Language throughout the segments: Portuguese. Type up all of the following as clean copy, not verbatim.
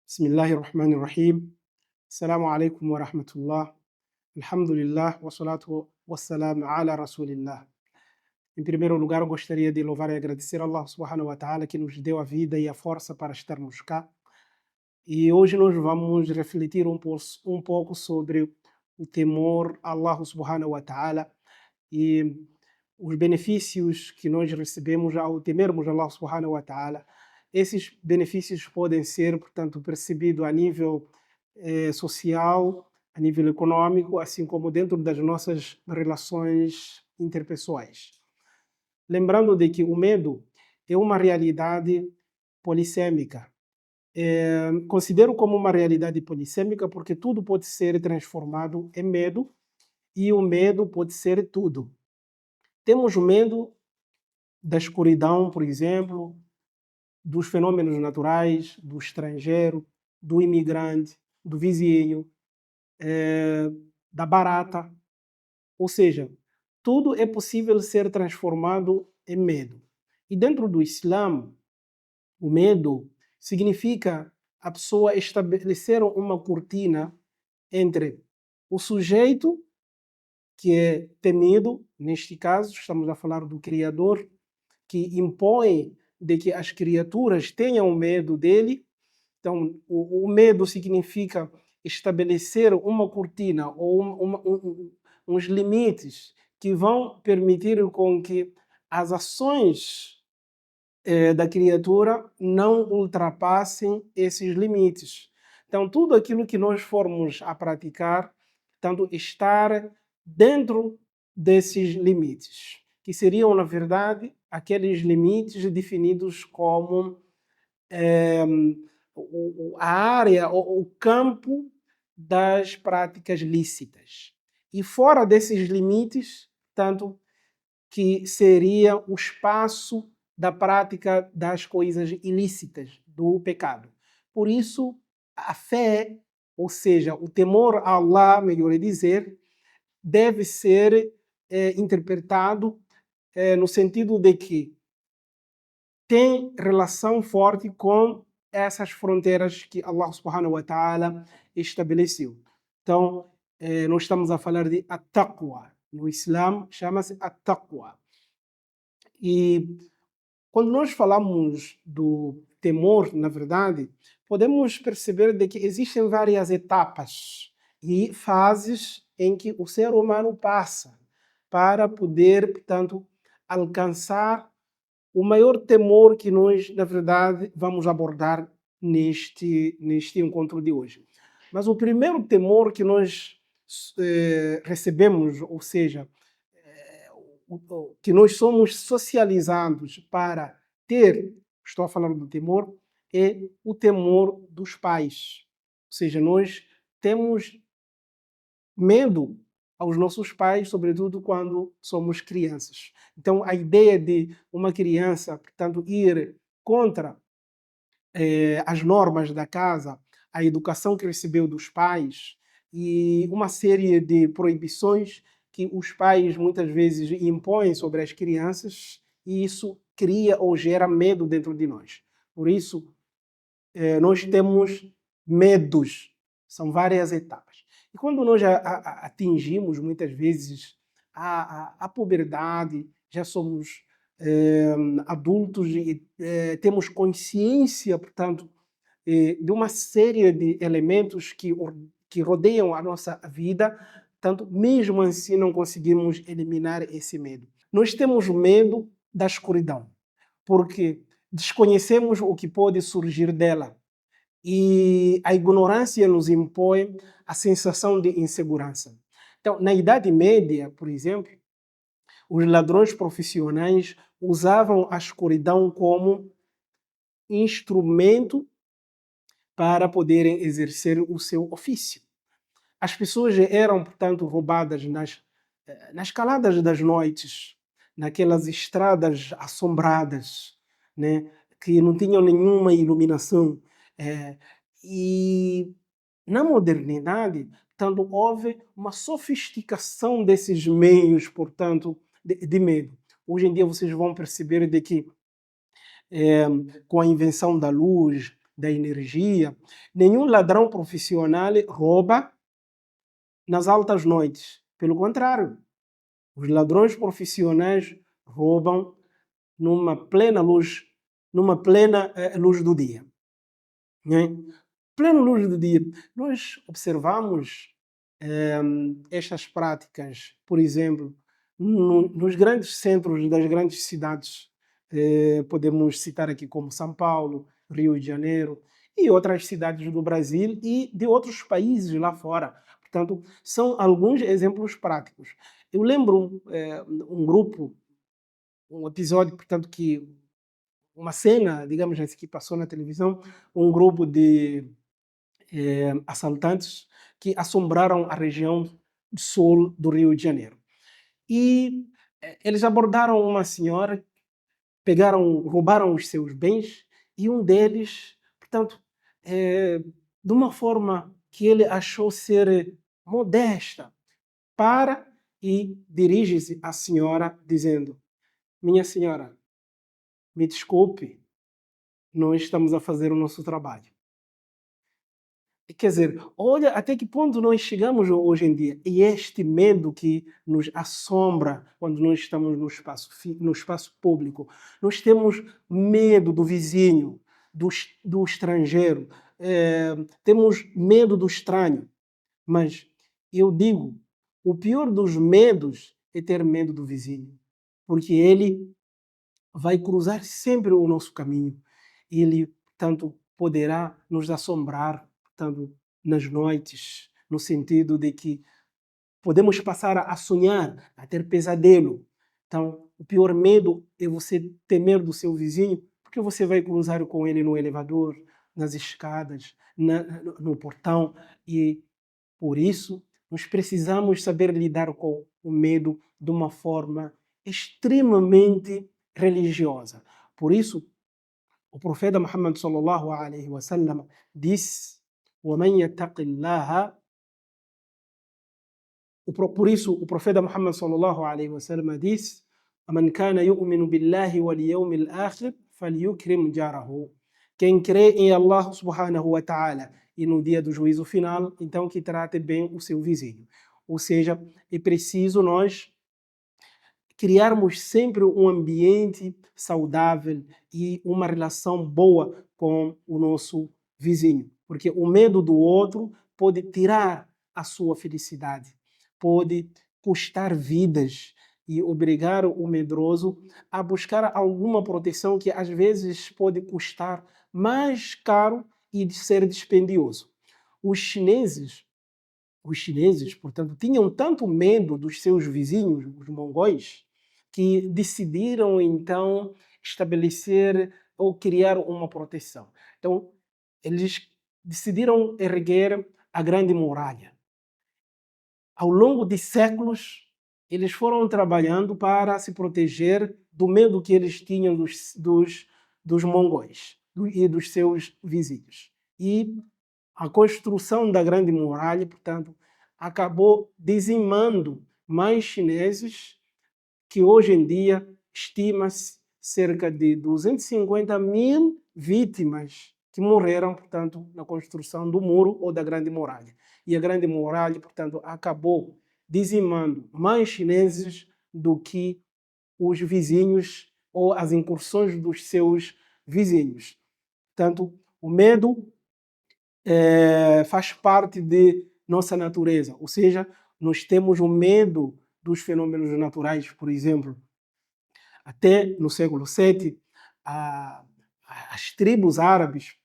Bismillahirrahmanirrahim. Assalamu alaikum wa rahmatullah. Alhamdulillah wa salatu wa salam ala rasulillah. Em primeiro lugar, eu gostaria de louvar e agradecer a Allah subhanahu wa ta'ala que nos deu a vida e a força para estarmos cá. E hoje nós vamos refletir um pouco sobre o temor a Allah subhanahu wa ta'ala e os benefícios que nós recebemos ao temermos Allah subhanahu wa ta'ala. Esses benefícios podem ser, portanto, percebidos a nível social, a nível econômico, assim como dentro das nossas relações interpessoais. Lembrando de que o medo é uma realidade polissêmica. Considero como uma realidade polissêmica porque tudo pode ser transformado em medo e o medo pode ser tudo. Temos medo da escuridão, por exemplo, dos fenômenos naturais, do estrangeiro, do imigrante, do vizinho, da barata. Ou seja, tudo é possível ser transformado em medo. E dentro do Islã, o medo significa a pessoa estabelecer uma cortina entre o sujeito, que é temido, neste caso estamos a falar do Criador, que impõe de que as criaturas tenham medo dele. Então, o medo significa estabelecer uma cortina ou uns limites que vão permitir com que as ações da criatura não ultrapassem esses limites. Então, tudo aquilo que nós formos a praticar, tanto estar dentro desses limites, que seriam, na verdade, aqueles limites definidos como a área, o campo das práticas lícitas. E fora desses limites, tanto que seria o espaço da prática das coisas ilícitas, do pecado. Por isso, a fé, ou seja, o temor a Allah, melhor dizer, deve ser interpretado no sentido de que tem relação forte com essas fronteiras que Allah subhanahu wa ta'ala estabeleceu. Então, nós estamos a falar de at-taqwa. No Islã, chama-se at-taqwa. E quando nós falamos do temor, na verdade, podemos perceber de que existem várias etapas e fases em que o ser humano passa para poder, portanto, alcançar o maior temor que nós, na verdade, vamos abordar neste encontro de hoje. Mas o primeiro temor que nós recebemos, ou seja, que nós somos socializados para ter, estou a falar do temor, é o temor dos pais. Ou seja, nós temos medo aos nossos pais, sobretudo quando somos crianças. Então, a ideia de uma criança, portanto, ir contra as normas da casa, a educação que recebeu dos pais e uma série de proibições que os pais muitas vezes impõem sobre as crianças, e isso cria ou gera medo dentro de nós. Por isso, nós temos medos, são várias etapas. E quando nós atingimos muitas vezes a puberdade, já somos adultos e temos consciência, portanto, de uma série de elementos que rodeiam a nossa vida, tanto mesmo assim não conseguimos eliminar esse medo. Nós temos medo da escuridão, porque desconhecemos o que pode surgir dela. E a ignorância nos impõe a sensação de insegurança. Então, na Idade Média, por exemplo, os ladrões profissionais usavam a escuridão como instrumento para poderem exercer o seu ofício. As pessoas eram, portanto, roubadas nas caladas das noites, naquelas estradas assombradas, né, que não tinham nenhuma iluminação. E na modernidade, portanto, houve uma sofisticação desses meios, portanto, de medo. Hoje em dia vocês vão perceber de que com a invenção da luz, da energia. Nenhum ladrão profissional rouba nas altas noites. Pelo contrário, os ladrões profissionais roubam numa plena luz do dia, né? Plena luz do dia. Nós observamos estas práticas, por exemplo, nos grandes centros das grandes cidades. Podemos citar aqui como São Paulo, Rio de Janeiro e outras cidades do Brasil e de outros países lá fora. Portanto, são alguns exemplos práticos. Eu lembro um grupo, um episódio, portanto, que uma cena, digamos assim, que passou na televisão, um grupo de assaltantes que assombraram a região sul do Rio de Janeiro. E eles abordaram uma senhora, roubaram os seus bens e um deles, portanto, de uma forma que ele achou ser modesta, para e dirige-se à senhora dizendo: minha senhora, me desculpe, nós estamos a fazer o nosso trabalho. Quer dizer, olha até que ponto nós chegamos hoje em dia. E este medo que nos assombra quando nós estamos no espaço público. Nós temos medo do vizinho, do estrangeiro, temos medo do estranho. Mas eu digo, o pior dos medos é ter medo do vizinho, porque ele vai cruzar sempre o nosso caminho. Ele, portanto, poderá nos assombrar, portanto, nas noites, no sentido de que podemos passar a sonhar, a ter pesadelo. Então, o pior medo é você temer do seu vizinho, porque você vai cruzar com ele no elevador, nas escadas, no portão, e por isso nós precisamos saber lidar com o medo de uma forma extremamente religiosa. Por isso, o profeta Muhammad sallallahu alaihi wasallam disse: وَمَنْ يَتَّقِ اللَّهَ. Por isso, o profeta Muhammad sallallahu alaihi wasallam disse: وَمَنْ كَانَ يُؤْمِنُ بِاللَّهِ وَالْيَوْمِ الْآخِرِ فَلْيُكْرِمْ جَارَهُ. Quem crê em Allah subhanahu wa ta'ala e no dia do juízo final, então que trate bem o seu vizinho. Ou seja, é preciso nós criarmos sempre um ambiente saudável e uma relação boa com o nosso vizinho, porque o medo do outro pode tirar a sua felicidade, pode custar vidas e obrigar o medroso a buscar alguma proteção que às vezes pode custar mais caro e ser dispendioso. Os chineses, portanto, tinham tanto medo dos seus vizinhos, os mongóis, que decidiram então estabelecer ou criar uma proteção. Então, eles decidiram erguer a Grande Muralha. Ao longo de séculos, eles foram trabalhando para se proteger do medo que eles tinham dos mongóis e dos seus vizinhos. E a construção da Grande Muralha, portanto, acabou dizimando mais chineses, que hoje em dia estima-se cerca de 250 mil vítimas que morreram, portanto, na construção do muro ou da Grande Muralha. E a Grande Muralha, portanto, acabou dizimando mais chineses do que os vizinhos ou as incursões dos seus vizinhos. Portanto, o medo faz parte de nossa natureza, ou seja, nós temos o medo dos fenômenos naturais, por exemplo. Até no século VII, as tribos árabes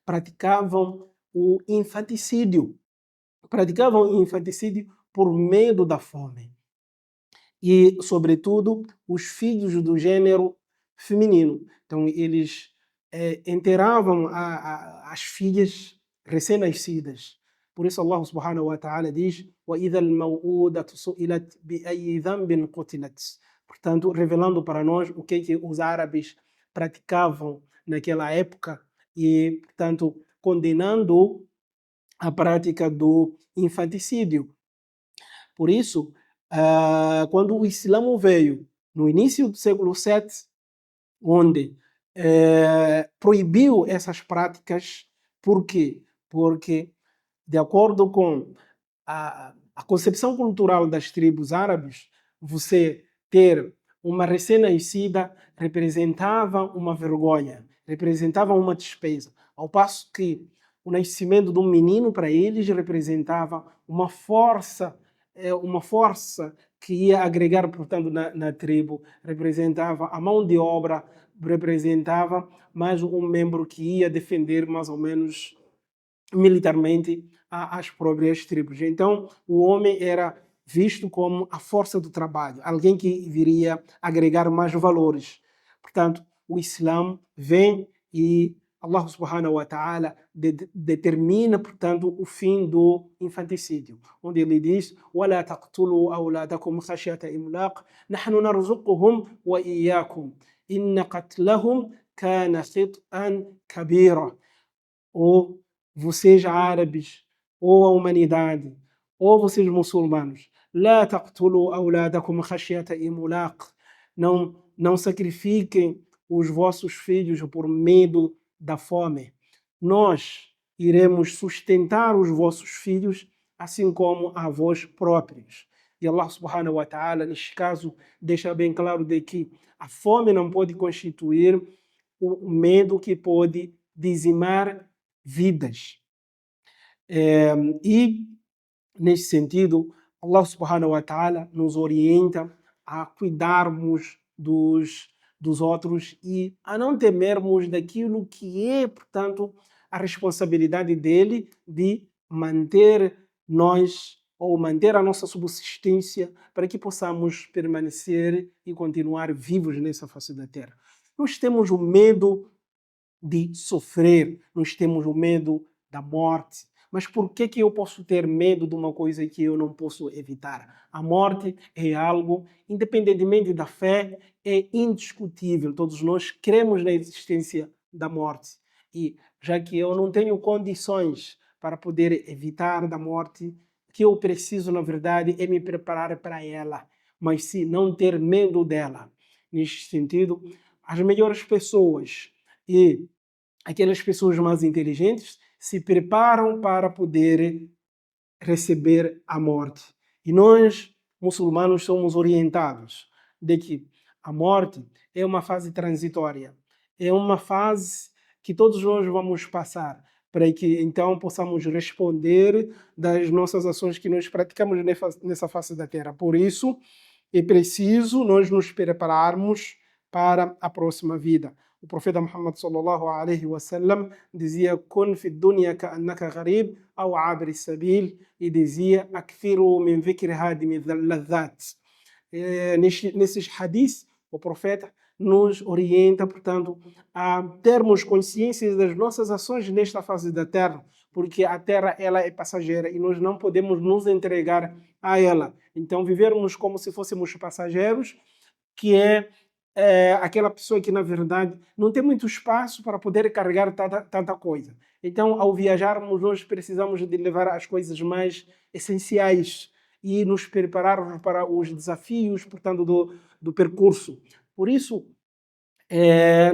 praticavam o infanticídio. Praticavam o infanticídio por medo da fome. E, sobretudo, os filhos do gênero feminino. Então, eles enterravam as filhas recém-nascidas. Por isso, Allah subhanahu wa ta'ala diz: وَإِذَا الْمَوْءُودَةُ سُئِلَتْ بِأَيِّ ذَنْبٍ قُتِلَتْ. Portanto, revelando para nós o que os árabes praticavam naquela época e, portanto, condenando a prática do infanticídio. Por isso, quando o Islã veio, no início do século VII, onde proibiu essas práticas. Por quê? Porque, de acordo com a concepção cultural das tribos árabes, você ter uma recém-nascida representava uma vergonha, representava uma despesa, ao passo que o nascimento de um menino para eles representava uma força que ia agregar, portanto, na tribo, representava a mão de obra, representava mais um membro que ia defender mais ou menos militarmente as próprias tribos. Então, o homem era visto como a força do trabalho, alguém que viria agregar mais valores. Portanto, o Islã vem e Allah subhanahu wa ta'ala determina, portanto, o fim do infanticídio, onde ele diz: وَلَا تَقْتُلُوا أَوْلَادَكُمْ خَشْيَةَ إِمْلَاقٍ نَحْنُ نَرْزُقُهُمْ وَإِيَّاكُمْ إِنَّ قَتْلَهُمْ كَانَ خِطْئًا كَبِيرًا. Ou vocês árabes, ou a humanidade, ou vocês muçulmanos, لا تقتلوا أولادكم خشية إملاق. Não sacrifiquem os vossos filhos por medo da fome. Nós iremos sustentar os vossos filhos, assim como a vós próprios. E Allah subhanahu wa ta'ala, neste caso, deixa bem claro de que a fome não pode constituir o medo que pode dizimar vidas. E, nesse sentido, Allah subhanahu wa ta'ala nos orienta a cuidarmos dos outros e a não temermos daquilo que é, portanto, a responsabilidade dele de manter nós ou manter a nossa subsistência para que possamos permanecer e continuar vivos nessa face da terra. Nós temos o medo de sofrer, nós temos o medo da morte. Mas por que eu posso ter medo de uma coisa que eu não posso evitar? A morte é algo, independentemente da fé, é indiscutível. Todos nós cremos na existência da morte. E já que eu não tenho condições para poder evitar da morte, o que eu preciso, na verdade, é me preparar para ela, mas se não ter medo dela. Neste sentido, as melhores pessoas e aquelas pessoas mais inteligentes se preparam para poder receber a morte. E nós, muçulmanos, somos orientados de que a morte é uma fase transitória, é uma fase que todos nós vamos passar, para que então possamos responder das nossas ações que nós praticamos nessa face da terra. Por isso, é preciso nós nos prepararmos para a próxima vida. O profeta Muhammad sallallahu alaihi wasallam dizia: "Kun fi dunya ka'annaka gharib aw 'abri sabil", e dizia: "Akthiru min dhikri hadimi ladhat". Nesses hadiths, o profeta nos orienta, portanto, a termos consciência das nossas ações nesta fase da terra, porque a terra ela é passageira e nós não podemos nos entregar a ela. Então, vivermos como se fôssemos passageiros, que é aquela pessoa que, na verdade, não tem muito espaço para poder carregar tanta coisa. Então, ao viajarmos, nós precisamos de levar as coisas mais essenciais e nos prepararmos para os desafios, portanto, do percurso. Por isso,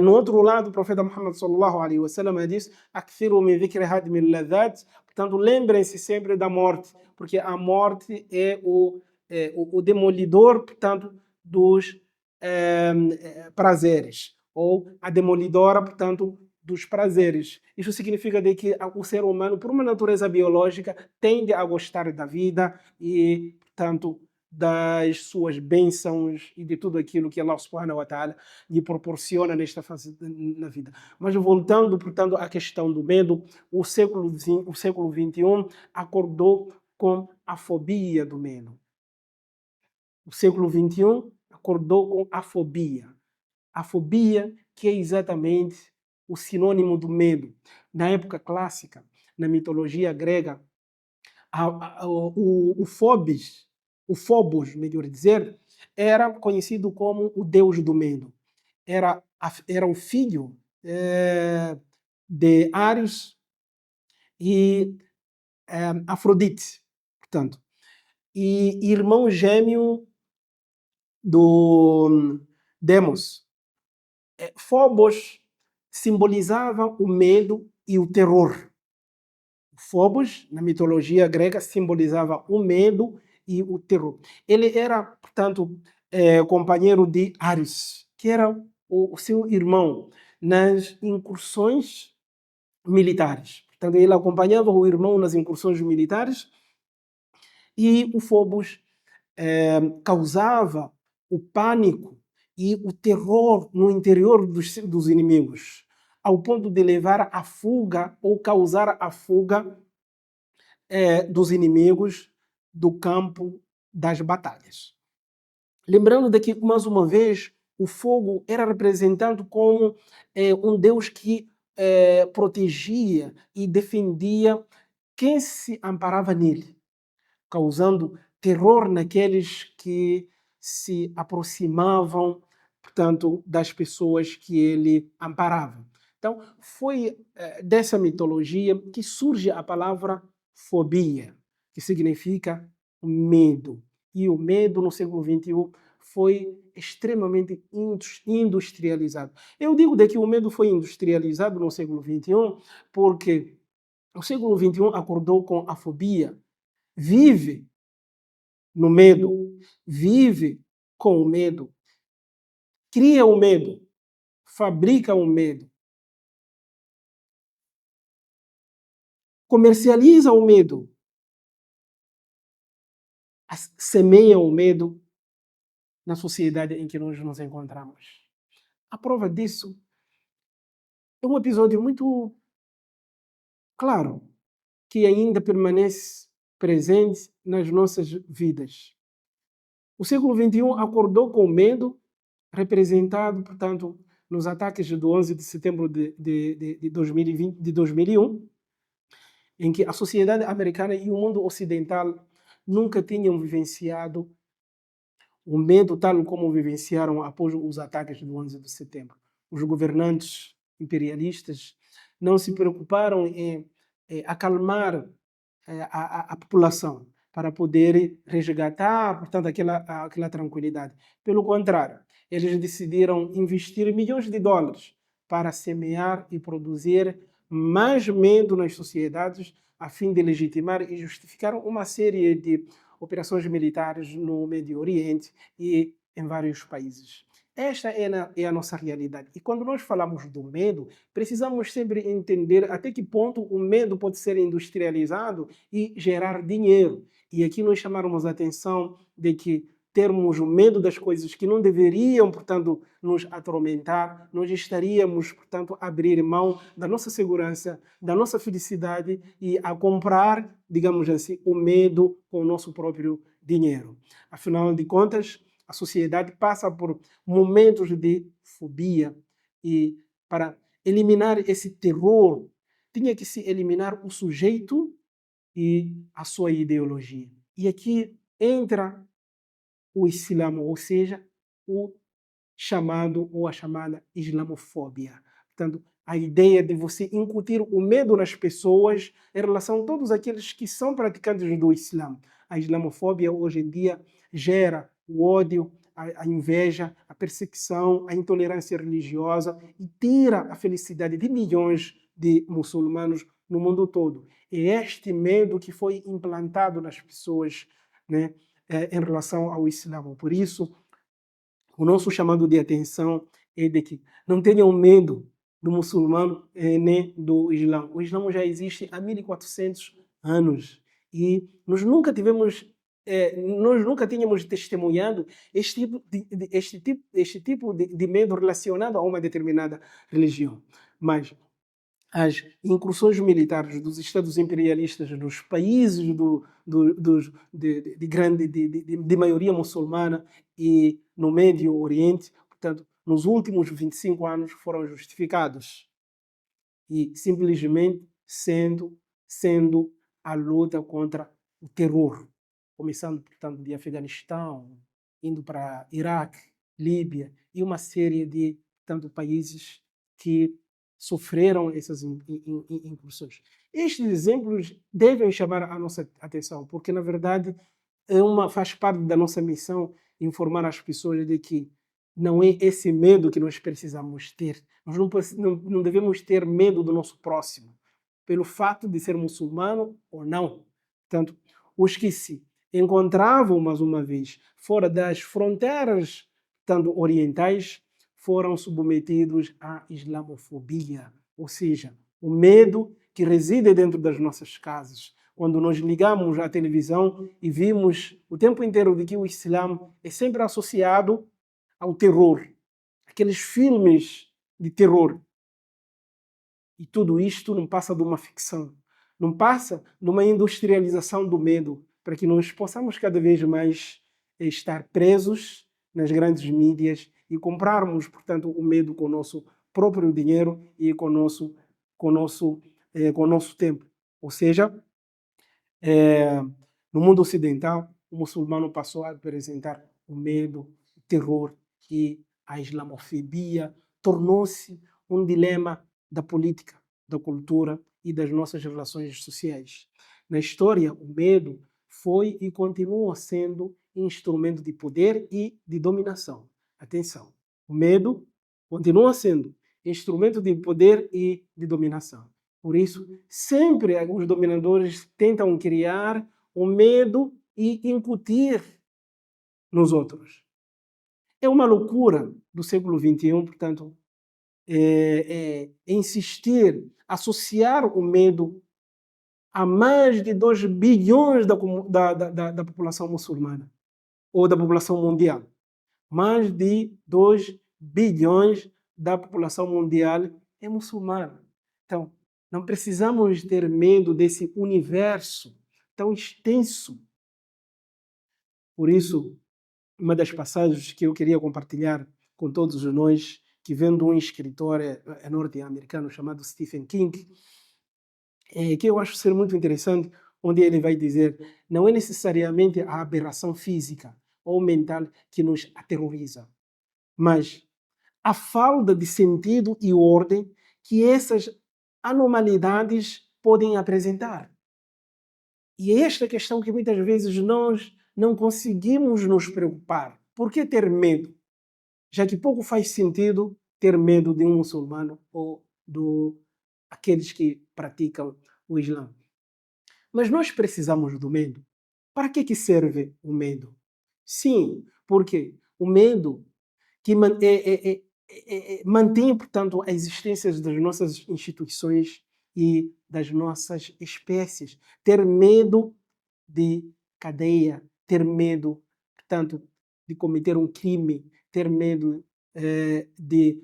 no outro lado, o profeta Muhammad sallallahu alaihi wasallam diz: "Akthiru min dhikri hadmi ladhat", portanto, lembrem-se sempre da morte, porque a morte é o demolidor, portanto, dos prazeres, ou a demolidora, portanto, dos prazeres. Isso significa de que o ser humano, por uma natureza biológica, tende a gostar da vida e, portanto, das suas bênçãos e de tudo aquilo que Allah subhanahu wa ta'ala lhe proporciona nesta fase na vida. Mas voltando, portanto, à questão do medo, o século XXI acordou com a fobia do medo. O século XXI acordou com a fobia. A fobia que é exatamente o sinônimo do medo. Na época clássica, na mitologia grega, o Phobos, melhor dizer, era conhecido como o deus do medo. Era o filho de Ares e Afrodite, portanto, e irmão gêmeo do Demos. Phobos simbolizava o medo e o terror. Phobos, na mitologia grega, simbolizava o medo e o terror. Ele era, portanto, companheiro de Ares, que era o seu irmão nas incursões militares. Portanto, ele acompanhava o irmão nas incursões militares e o Phobos causava o pânico e o terror no interior dos inimigos, ao ponto de levar à fuga ou causar a fuga dos inimigos do campo das batalhas. Lembrando de que, mais uma vez, o fogo era representado como um Deus que protegia e defendia quem se amparava nele, causando terror naqueles que se aproximavam, portanto, das pessoas que ele amparava. Então, foi dessa mitologia que surge a palavra fobia, que significa medo. E o medo no século XXI foi extremamente industrializado. Eu digo de que o medo foi industrializado no século XXI porque o século XXI acordou com a fobia, vive no medo, vive com o medo, cria o medo, fabrica o medo, comercializa o medo, semeia o medo na sociedade em que nós nos encontramos. A prova disso é um episódio muito claro que ainda permanece presente nas nossas vidas. O século XXI acordou com o medo representado, portanto, nos ataques do 11 de setembro de 2020, de 2001, em que a sociedade americana e o mundo ocidental nunca tinham vivenciado o medo tal como vivenciaram após os ataques do 11 de setembro. Os governantes imperialistas não se preocuparam em acalmar a população para poder resgatar, portanto, aquela tranquilidade. Pelo contrário, eles decidiram investir milhões de dólares para semear e produzir mais medo nas sociedades, a fim de legitimar e justificar uma série de operações militares no Médio Oriente e em vários países. Esta é a nossa realidade. E quando nós falamos do medo, precisamos sempre entender até que ponto o medo pode ser industrializado e gerar dinheiro. E aqui nós chamarmos a atenção de que termos o medo das coisas que não deveriam, portanto, nos atormentar, nós estaríamos, portanto, a abrir mão da nossa segurança, da nossa felicidade e a comprar, digamos assim, o medo com o nosso próprio dinheiro. Afinal de contas, a sociedade passa por momentos de fobia e para eliminar esse terror, tinha que se eliminar o sujeito e a sua ideologia. E aqui entra o Islã, ou seja, o chamado ou a chamada islamofobia. Portanto, a ideia de você incutir o medo nas pessoas em relação a todos aqueles que são praticantes do Islã. A islamofobia hoje em dia gera o ódio, a inveja, a perseguição, a intolerância religiosa e tira a felicidade de milhões de muçulmanos no mundo todo. É este medo que foi implantado nas pessoas, né, em relação ao Islã. Por isso, o nosso chamado de atenção é de que não tenham medo do muçulmano nem do Islã. O Islã já existe há 1400 anos e nós nunca tínhamos testemunhado este tipo de medo relacionado a uma determinada religião. Mas as incursões militares dos Estados imperialistas nos países de maioria muçulmana e no Médio Oriente, portanto, nos últimos 25 anos foram justificados e simplesmente sendo a luta contra o terror, começando, portanto, de Afeganistão, indo para Iraque, Líbia e uma série de, portanto, países que sofreram essas incursões. Estes exemplos devem chamar a nossa atenção, porque, na verdade, faz parte da nossa missão informar as pessoas de que não é esse medo que nós precisamos ter. Nós não devemos ter medo do nosso próximo, pelo fato de ser muçulmano ou não. Portanto, os que se encontravam, mais uma vez, fora das fronteiras, tanto orientais, foram submetidos à islamofobia, ou seja, o medo que reside dentro das nossas casas. Quando nós ligamos à televisão e vimos o tempo inteiro de que o Islã é sempre associado ao terror, aqueles filmes de terror. E tudo isto não passa de uma ficção, não passa de uma industrialização do medo, para que nós possamos cada vez mais estar presos nas grandes mídias e comprarmos, portanto, o medo com o nosso próprio dinheiro e com o nosso tempo. Ou seja, no mundo ocidental, o muçulmano passou a apresentar o medo, o terror e a islamofobia tornou-se um dilema da política, da cultura e das nossas relações sociais. Na história, o medo foi e continua sendo instrumento de poder e de dominação. Atenção, o medo continua sendo instrumento de poder e de dominação. Por isso, sempre os dominadores tentam criar o medo e incutir nos outros. É uma loucura do século XXI, portanto, insistir, associar o medo a mais de 2 bilhões da população muçulmana ou da população mundial. Mais de 2 bilhões da população mundial é muçulmana. Então, não precisamos ter medo desse universo tão extenso. Por isso, uma das passagens que eu queria compartilhar com todos nós, que vem de um escritor norte-americano chamado Stephen King, que eu acho ser muito interessante, onde ele vai dizer: não é necessariamente a aberração física ou mental que nos aterroriza, mas a falta de sentido e ordem que essas anormalidades podem apresentar. E é esta questão que muitas vezes nós não conseguimos nos preocupar. Por que ter medo? Já que pouco faz sentido ter medo de um muçulmano ou aqueles que praticam o Islã. Mas nós precisamos do medo. Para que serve o medo? Sim, porque o medo que mantém, portanto, a existência das nossas instituições e das nossas espécies. Ter medo de cadeia, ter medo, portanto, de cometer um crime, ter medo de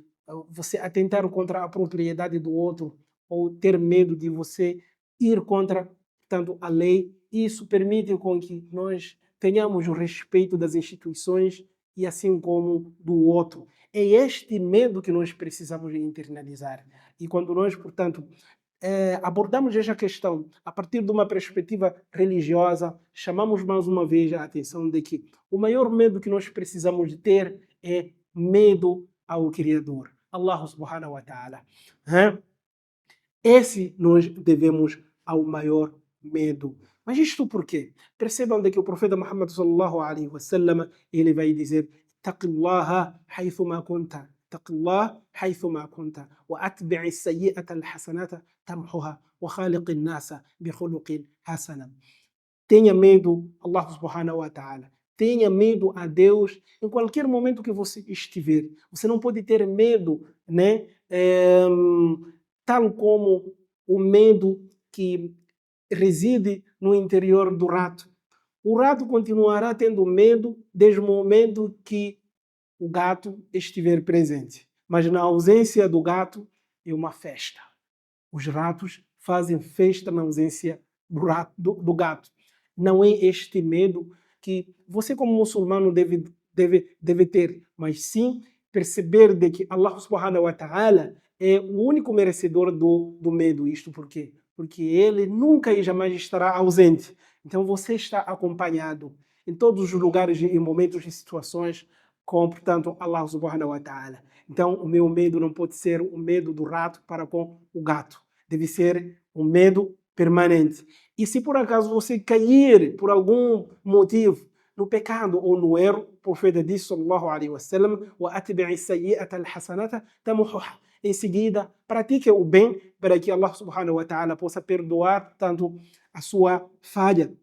você atentar contra a propriedade do outro, ou ter medo de você ir contra, portanto, a lei. Isso permite com que nós tenhamos o respeito das instituições e assim como do outro. É este medo que nós precisamos internalizar. E quando nós, portanto, abordamos esta questão a partir de uma perspectiva religiosa, chamamos mais uma vez a atenção de que o maior medo que nós precisamos de ter é medo ao Criador, Allah subhanahu wa ta'ala. Esse nós devemos ao maior medo. Mas isto por quê? Percebam de que o profeta Muhammad sallallahu alaihi wasallam, ele vai dizer: "Taqillaha haythuma kunta, taqillah haythuma kunta, wa atbi'i as-sayyi'ata al-hasanata tamhuha, wa khaliqin nasa bi khuluqin hasana." Tenha medo Allah subhanahu wa ta'ala. Tenha medo a Deus em qualquer momento que você estiver. Você não pode ter medo, né? Tal como o medo que reside no interior do rato. O rato continuará tendo medo desde o momento que o gato estiver presente. Mas na ausência do gato é uma festa. Os ratos fazem festa na ausência do gato. Não é este medo que você como muçulmano deve ter, mas sim perceber de que Allah subhanahu wa ta'ala é o único merecedor do medo. Isto por quê? Porque ele nunca e jamais estará ausente. Então você está acompanhado em todos os lugares, em momentos e situações com, portanto, Allah subhanahu wa ta'ala. Então o meu medo não pode ser o medo do rato para com o gato. Deve ser um medo permanente. E se por acaso você cair por algum motivo no pecado ou no erro, o profeta disse, sallallahu alaihi wasallam, وَأَتْبِعِ السَّيِّئَةَ الْحَسَنَةَ تَمُحُهَا. Em seguida, pratique o bem para que Allah subhanahu wa ta'ala possa perdoar tanto a sua falha.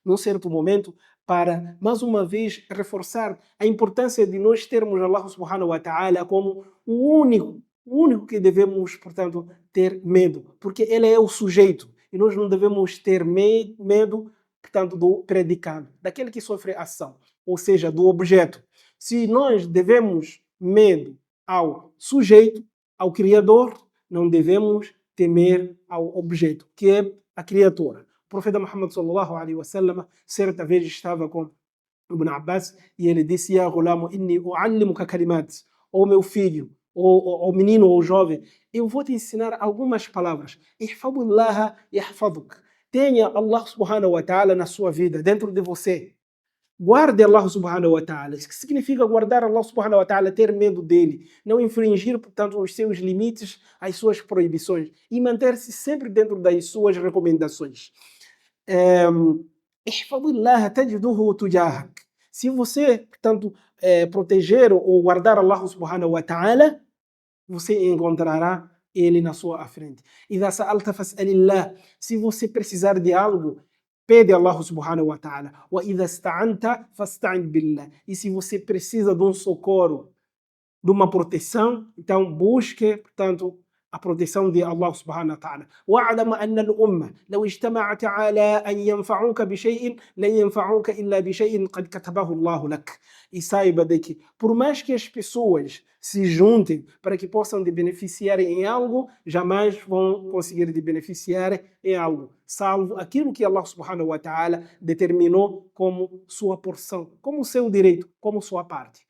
Num certo momento, para mais uma vez reforçar a importância de nós termos Allah subhanahu wa ta'ala como o único que devemos, portanto, ter medo, porque ele é o sujeito e nós não devemos ter medo, portanto, do predicado, daquele que sofre ação, ou seja, do objeto. Se nós devemos medo ao sujeito, ao Criador, não devemos temer ao objeto, que é a criatura. O profeta Muhammad sallallahu alaihi wasallam certa vez estava com Ibn Abbas e ele disse: Ya ghulamu inni u'allimuka kalimat, ou meu filho, ou menino ou jovem, eu vou te ensinar algumas palavras. Ihfadullaha yahfaduk. Tenha Allah subhanahu wa ta'ala na sua vida, dentro de você. Guarde Allah subhanahu wa ta'ala. Isso que significa guardar Allah subhanahu wa ta'ala, ter medo dele, não infringir, portanto, os seus limites, as suas proibições e manter-se sempre dentro das suas recomendações. Ihfadillah tajiduhu tujahak. Se você, portanto, proteger ou guardar Allah subhanahu wa ta'ala, você encontrará ele na sua frente. إذا سألت فاسأل الله. Se você precisar de algo, pede a Allah subhanahu wa ta'ala. وإذا استعنت فاستعن بالله. E se você precisa de um socorro, de uma proteção, então busque, portanto, a proteção de Allah subhanahu wa ta'ala. واعلم أن الأمة لو اجتمعت على أن ينفعوك بشيء لن ينفعوك إلا بشيء قد كتبه الله لك. E saiba de que, por mais que as pessoas se juntem para que possam te beneficiar em algo, jamais vão conseguir te beneficiar em algo, salvo aquilo que Allah subhanahu wa ta'ala determinou como sua porção, como seu direito, como sua parte.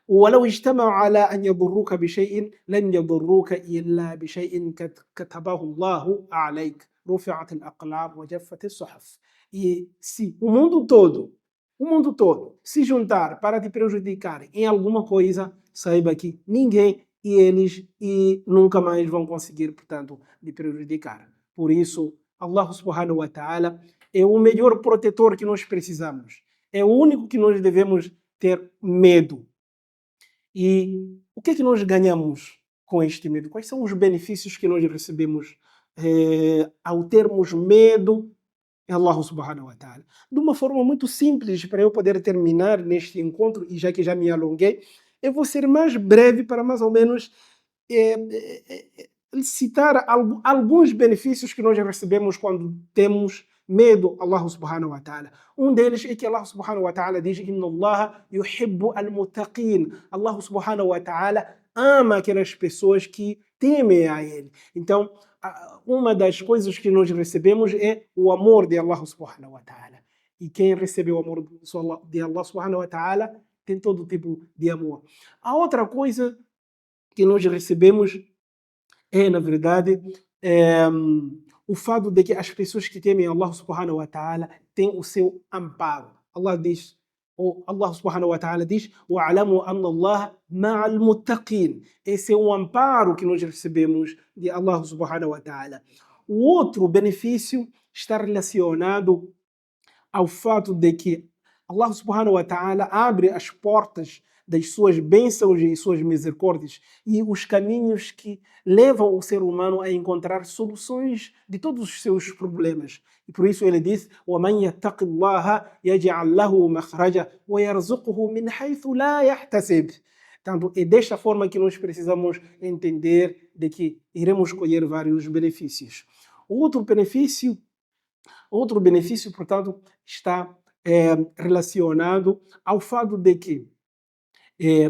ولو اجتمعوا على أن يضروك بشيء لن يضروك إلا بشيء كتبه الله عليك رفعت الأقلام وجفت الصحف. E se o mundo todo se juntar para te prejudicar em alguma coisa, saiba que ninguém e eles nunca mais vão conseguir, portanto, te prejudicar. Por isso, Allah subhanahu wa ta'ala é o melhor protetor que nós precisamos. É o único que nós devemos ter medo. E o que é que nós ganhamos com este medo? Quais são os benefícios que nós recebemos ao termos medo em Allah subhanahu wa ta'ala? De uma forma muito simples, para eu poder terminar neste encontro, e já que já me alonguei, eu vou ser mais breve para mais ou menos citar alguns benefícios que nós recebemos quando temos medo Allah subhanahu wa ta'ala. Um deles é que Allah subhanahu wa ta'ala diz: Inna Allah yuhibbu al-muttaqin. Allah subhanahu wa ta'ala ama aquelas pessoas que temem a Ele. Então, uma das coisas que nós recebemos é o amor de Allah subhanahu wa ta'ala. E quem recebeu o amor de Allah subhanahu wa ta'ala tem todo tipo de amor. A outra coisa que nós recebemos é, na verdade, o fato de que as pessoas que temem Allah subhanahu wa ta'ala têm o seu amparo. Allah subhanahu wa ta'ala diz: وَعَلَمُوا أَنَّ اللَّهَ مَعَ الْمُتَّقِينَ. Esse é o amparo que nós recebemos de Allah subhanahu wa ta'ala. O outro benefício está relacionado ao fato de que Allah subhanahu wa ta'ala abre as portas das suas bênçãos e suas misericórdias e os caminhos que levam o ser humano a encontrar soluções de todos os seus problemas. E por isso ele diz: وَمَنْ يَتَّقِ اللَّهَ يَجْعَلْ لَهُ مَخْرَجًا وَيَرْزُقْهُ مِنْ حَيْثُ لَا يَحْتَسِبُ. Então, é desta forma que nós precisamos entender de que iremos colher vários benefícios. Outro benefício, portanto, está relacionado ao fato de que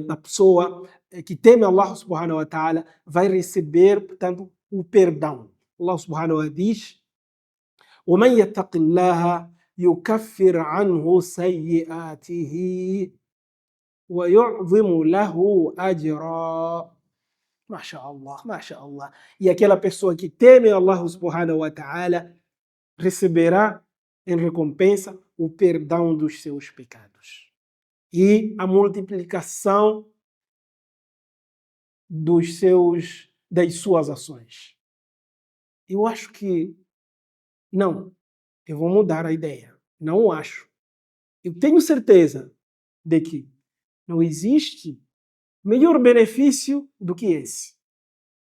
a pessoa que teme Allah subhanahu wa ta'ala vai receber, portanto, o perdão. Allah subhanahu wa ta'ala diz: وَمَنْ يَتَّقِ اللَّهَ يُكَفِّرْ عَنْهُ سَيِّئَاتِهِ وَيُعْظِمُ لَهُ أَجْرًا. MashaAllah, MashaAllah. E aquela pessoa que teme Allah subhanahu wa ta'ala receberá em recompensa o perdão dos seus pecados e a multiplicação das suas ações. Eu acho que não. Eu vou mudar a ideia. Não acho. eu tenho certeza de que não existe melhor benefício do que esse.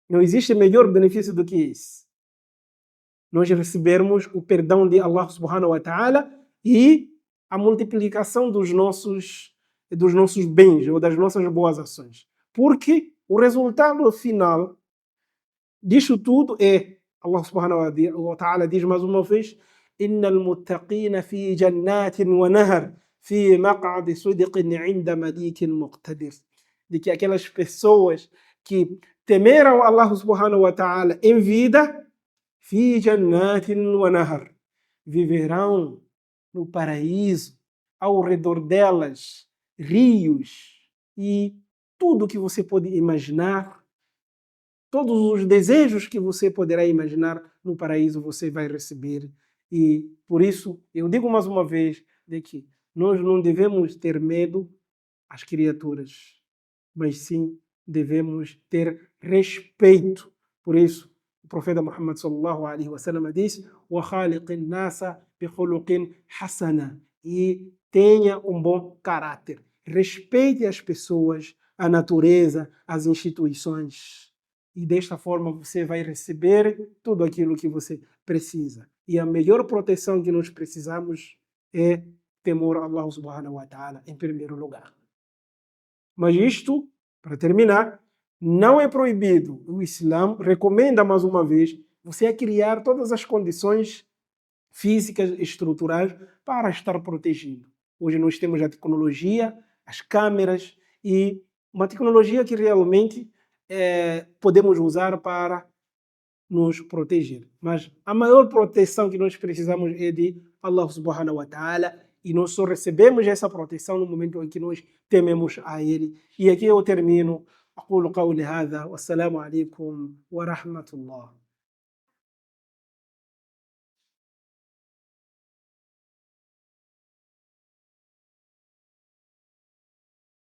Não existe melhor benefício do que esse. Nós recebermos o perdão de Allah subhanahu wa ta'ala e a multiplicação dos nossos bens ou das nossas boas ações. Porque o resultado final disso tudo é, Allah subhanahu wa ta'ala diz mais uma vez, إن المتقين في جنات ونهر في مقعد صدق عند مليك مقتدر. De que aquelas pessoas que temeram Allah subhanahu wa ta'ala em vida, في جنات ونهر, viverão no paraíso, ao redor delas, rios e tudo que você pode imaginar, todos os desejos que você poderá imaginar no paraíso você vai receber. E por isso eu digo mais uma vez de que nós não devemos ter medo às criaturas, mas sim devemos ter respeito. Por isso o profeta Muhammad sallallahu alaihi wasallam disse: "Wa khaliqin nasa bi khuluqin hasana", e tenha um bom caráter. Respeite as pessoas, a natureza, as instituições. E desta forma você vai receber tudo aquilo que você precisa. E a melhor proteção que nós precisamos é temor a Allah subhanahu wa ta'ala em primeiro lugar. Mas isto, para terminar, não é proibido. O Islã recomenda, mais uma vez, você criar todas as condições físicas e estruturais para estar protegido. Hoje nós temos a tecnologia, as câmeras e uma tecnologia que realmente podemos usar para nos proteger. Mas a maior proteção que nós precisamos é de Allah subhanahu wa ta'ala, e nós só recebemos essa proteção no momento em que nós tememos a Ele. E aqui eu termino. أقول قولي هذا والسلام عليكم ورحمة الله.